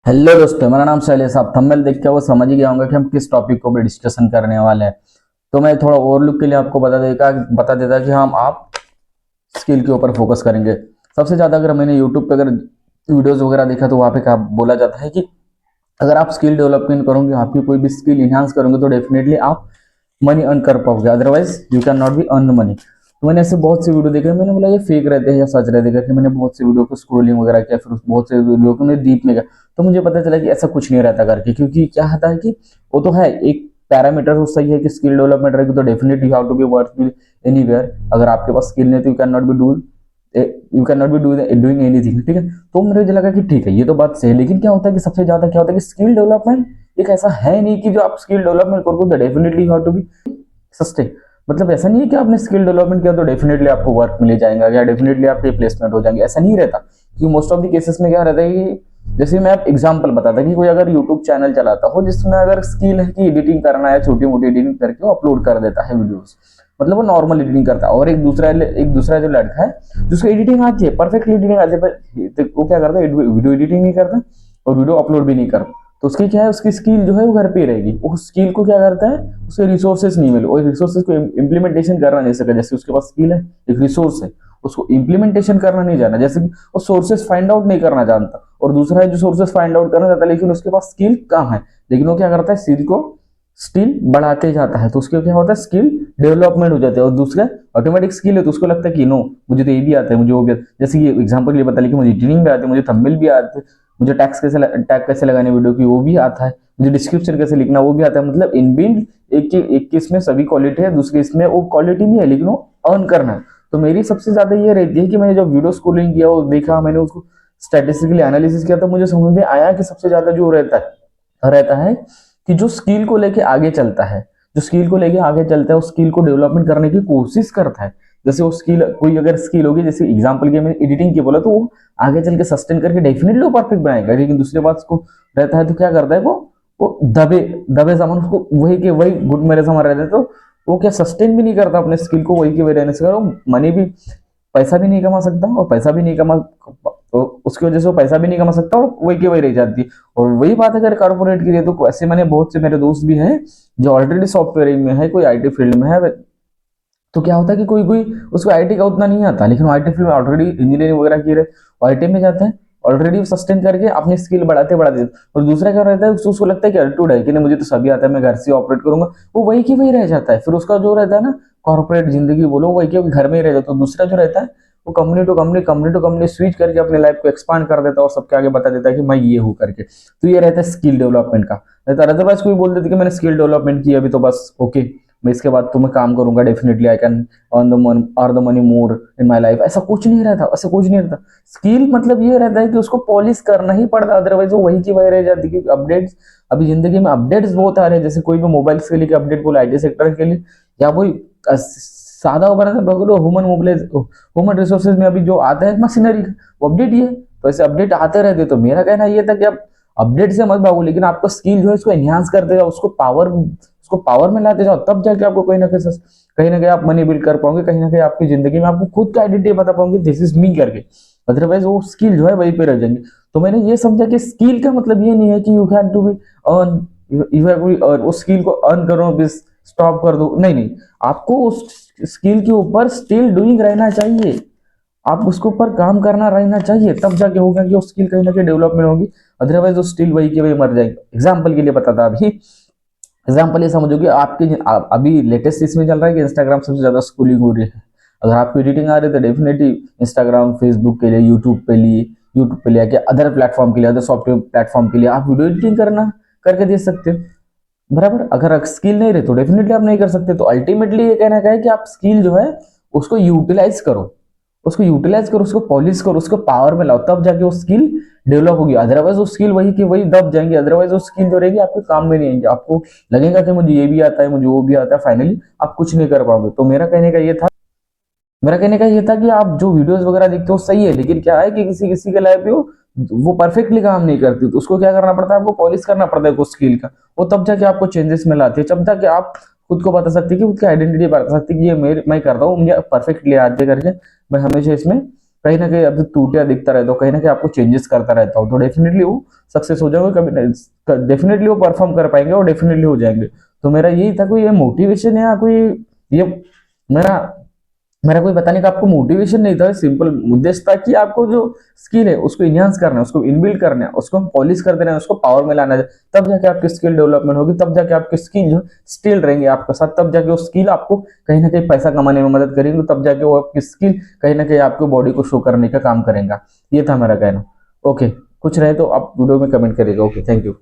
Hello दोस्तों, मेरा नाम शैलेश। आप थंबनेल देख के वो समझ ही गया होंगे कि हम किस टॉपिक को भी डिस्कशन करने वाले हैं। तो मैं थोड़ा ओवरलुक के लिए आपको बता देता कि हम आप स्किल के ऊपर फोकस करेंगे। सबसे ज़्यादा अगर मैंने यूट्यूब पे अगर वीडियोस वगैरह देखा तो वहाँ पे क्या बोला जाता है कि अगर आप स्किल डेवलपमेंट करोगे, आपकी कोई भी स्किल इन्हांस करोगे तो डेफिनेटली आप मनी अर्न कर पाओगे, otherwise you can not be earn money. तो मैंने ऐसे बहुत से वीडियो देखे, मैंने बोला ये फेक रहते हैं या सच रहते हैं करके मैंने बहुत से वीडियो को स्क्रोलिंग वगैरह किया, फिर बहुत से वीडियो को मैं डीप में गया तो मुझे पता चला कि ऐसा कुछ नहीं रहता करके। क्योंकि क्या होता है कि वो तो है एक पैरामीटर तो सही है कि स्किल डेवलपमेंट रहेगी तो definitely you have to be work anywhere. अगर आपके पास स्किल नहीं तो you can not be doing anything, ठीक है। तो मुझे लगा कि ठीक है, ये तो बात सही है, लेकिन क्या होता है कि सबसे ज्यादा क्या होता है कि स्किल डेवलपमेंट एक ऐसा है नहीं कि जो आप स्किल डेवलपमेंट करोगे तो definitely you have to be sustain. मतलब ऐसा नहीं है कि आपने स्किल डेवलपमेंट किया तो डेफिनेटली आपको वर्क मिल जाएगा या डेफिनेटली आपके प्लेसमेंट हो जाएंगे, ऐसा नहीं रहता। क्योंकि मोस्ट ऑफ द केसेस में क्या रहता है कि जैसे मैं आप एग्जांपल बताता कि कोई अगर यूट्यूब चैनल चलाता हो जिसमें अगर स्किल है कि एडिटिंग करना है, छोटी मोटी एडिटिंग करके वो अपलोड कर देता है वीडियोस, मतलब वो नॉर्मल एडिटिंग करता है। और एक दूसरा जो लड़का है जिसको एडिटिंग आती है, परफेक्ट एडिटिंग आती है, पर वो क्या करता है, वीडियो एडिटिंग नहीं करता और वीडियो अपलोड भी नहीं करता। तो उसकी क्या है, उसकी स्किल जो है वो घर पे ही रहेगी। उस स्किल को क्या करता है, उसे रिसोर्सेज नहीं मिले, और रिसोर्सेज को इम्प्लीमेंटेशन करना नहीं सका। जैसे उसके पास स्किल है, एक रिसोर्स है, उसको इम्प्लीमेंटेशन करना नहीं जाना, जैसे कि वो सोर्सेज फाइंड आउट नहीं करना जानता। और दूसरा है जो सोर्सेज फाइंड आउट करना चाहता है लेकिन उसके पास स्किल कम है, लेकिन वो क्या करता है, स्किल को स्किल बढ़ाते जाता है, तो उसके क्या होता है, स्किल डेवलपमेंट हो जाता है। और दूसरा ऑटोमेटिक स्किल है तो उसको लगता है कि नो मुझे तो ये भी आता है, मुझे वो भी आता है। जैसे कि एग्जांपल के लिए बता लिया कि मुझे एडिटिंग भी आती है, मुझे थंबनेल भी आते हैं, मुझे टैग कैसे लगाने वीडियो की वो भी आता है, मुझे डिस्क्रिप्शन कैसे लिखना वो भी आता है। मतलब इनबिल्ड एक के इसमें सभी क्वालिटी है, दूसरे इसमें वो क्वालिटी नहीं है लेकिन वो अर्न करना है। तो मेरी सबसे ज्यादा ये रहती है कि मैंने जब वीडियो स्क्रोलिंग किया और देखा, मैंने उसको स्टैटिस्टिकली एनालिसिस किया तो मुझे समझ में आया कि सबसे ज्यादा जो रहता है कि जो स्किल को लेके आगे चलता है, जो स्किल को लेके आगे चलता है, उस स्किल को डेवलपमेंट करने की कोशिश करता है। जैसे वो स्किल, कोई अगर स्किल होगी, जैसे एग्जांपल के मैंने एडिटिंग की बोला, तो वो आगे चल के सस्टेन करके डेफिनेटली वो परफेक्ट बनाएगा। लेकिन दूसरी बात उसको रहता है तो क्या करता है, वो दबे दबे सामान, उसको वही के वही गुड मेरे सामान रहते हैं, तो वो क्या सस्टेन भी नहीं करता अपने स्किल को, वही के वही रहने से वो मनी भी, पैसा भी नहीं कमा सकता, और पैसा भी नहीं कमा, तो उसकी वजह से वो पैसा भी नहीं कमा सकता और वही की वही रह जाती है। और वही बात अगर कॉर्पोरेट की है तो ऐसे मैंने बहुत से मेरे दोस्त भी हैं जो ऑलरेडी सॉफ्टवेयर में है, कोई आईटी फील्ड में है। तो क्या होता है कि कोई कोई उसको आईटी का उतना नहीं आता, लेकिन आईटी फील्ड में ऑलरेडी इंजीनियरिंग वगैरह की रहे, आईटी में जाता है, ऑलरेडी सस्टेन करके अपनी स्किल बढ़ाते बढ़ाते। और दूसरा क्या रहता है, उसको लगता है कि अल्टूड है कि नहीं मुझे तो सभी आता है, मैं घर से ऑपरेट करूंगा, वो वही की वही रह जाता है। फिर उसका जो रहता है ना, कॉर्पोरेट जिंदगी बोलो, वही के घर में ही रह जाता है। तो दूसरा जो रहता है वो कंपनी टू कंपनी स्विच करके अपने लाइफ को एक्सपांड कर देता है और सबके आगे बता देता है कि मैं ये हूँ करके। तो ये रहता है स्किल डेवलपमेंट का। अदरवाइज कोई बोल देते कि मैंने स्किल डेवलपमेंट किया अभी तो बस ओके, मैं इसके बाद तो मैं काम करूंगा, definitely I can earn the money more in my life. ऐसा कुछ नहीं रहता, ऐसा कुछ नहीं रहता। स्किल मतलब ये रहता है कि उसको पॉलिश करना ही पड़ता, अदरवाइज वो वही की वही रह जाती है। क्योंकि अपडेट्स, अभी जिंदगी में अपडेट्स बहुत आ रहे हैं। जैसे कोई भी मोबाइल के लिए अपडेट बोला, आईटी सेक्टर के लिए, या कोई सादा वगैरह पकड़ो, ह्यूमन रिसोर्सेज में अभी जो आता है मशीनरी का, वो अपडेट ही है। तो ऐसे अपडेट आते रहते। तो मेरा कहना ये था कि आप अपडेट से मत भागो, लेकिन आपका स्किल जो है इसको एनहांस करते जाओ, उसको पावर में लाते जाओ, तब जाके आपको कहीं ना कहीं आप मनी बिल्ड कर पाओगे, कहीं ना कहीं आपकी जिंदगी में आपको खुद का आइडेंटिटी बता पाओगे, दिस इज मी करके। अदरवाइज वो स्किल जो है वहीं पे रह जाएंगे। तो मैंने ये समझा कि स्किल का मतलब ये नहीं है कि you have to be earn, you have to earn, उस स्किल को अर्न करो बस स्टॉप कर दो, नहीं नहीं। आपको उस स्किल के ऊपर स्टिल डूइंग रहना चाहिए, आप उसके ऊपर काम करना रहना चाहिए, तब जाके होगा कि वो स्किल कहीं ना कहीं डेवलपमेंट होगी। अदरवाइज वो स्टिल वही के वही मर जाएंगे। एग्जाम्पल के लिए बताता अभी, एग्जाम्पल ये समझो कि अभी लेटेस्ट इसमें चल रहा है कि इंस्टाग्राम सबसे ज्यादा स्कूलिंग हो रही है। अगर आपको एडिटिंग आ रही है तो डेफिनेटली इंस्टाग्राम, फेसबुक के लिए, यूट्यूब पे लिए या अदर प्लेटफॉर्म के लिए, अदर सॉफ्टवेयर प्लेटफॉर्म के लिए आप वीडियो एडिटिंग करना करके दे सकते हो, बराबर। अगर स्किल नहीं रहे तो डेफिनेटली आप नहीं कर सकते। तो अल्टीमेटली ये कहना है कि आप स्किल जो है उसको यूटिलाइज करो, उसको पॉलिश करो, उसको पावर में लाओ, तब जाके वो स्किल डेवलप होगी। अदरवाइज वो स्किल वही की वही दब जाएंगे, अदरवाइज वो स्किल जो रहेगी आपके काम में नहीं आएंगे। आपको लगेगा कि मुझे ये भी आता है, मुझे वो भी आता है, फाइनली आप कुछ नहीं कर पाओगे। तो मेरा कहने का ये था कि आप जो वीडियोस वगैरह देखते हो सही है, लेकिन क्या है कि किसी किसी के लाइफ पे वो परफेक्टली काम नहीं करती, तो उसको क्या करना पड़ता है, आपको पॉलिश करना पड़ता है उस स्किल का। वो तब जाके आपको चेंजेस में लाती है, तब जाके आप खुद को बता सकते हैं कि खुद की आइडेंटिटी बता सकते हैं कि ये मैं करता हूँ, मुझे परफेक्टली आते करके मैं हमेशा इसमें कहीं ना कहीं अभी टूटिया दिखता रहता हो, कहीं ना कहीं आपको चेंजेस करता रहता हो, तो डेफिनेटली वो सक्सेस हो जाओगे, कभी डेफिनेटली वो परफॉर्म कर पाएंगे और डेफिनेटली हो जाएंगे। तो मेरा यही था, कोई ये मोटिवेशन या कोई ये मेरा मेरा कोई बताने का आपको मोटिवेशन नहीं था, सिंपल उद्देश्य था कि आपको जो स्किल है उसको इन्हांस करना है, उसको इनबिल्ड करना है, उसको हम पॉलिश कर देना है, उसको पावर में लाना है, तब जाके आपकी स्किल डेवलपमेंट होगी, तब जाके आपकी स्किल जो स्टिल रहेंगे आपके साथ, तब जाके वो स्किल आपको कहीं ना कहीं पैसा कमाने में मदद करेंगे, तब जाके वो आपकी स्किल कहीं ना कहीं आपको बॉडी को शो करने का काम करेगा। ये था मेरा कहना। ओके, कुछ रहे तो आप वीडियो में कमेंट करिएगा। Okay, thank you.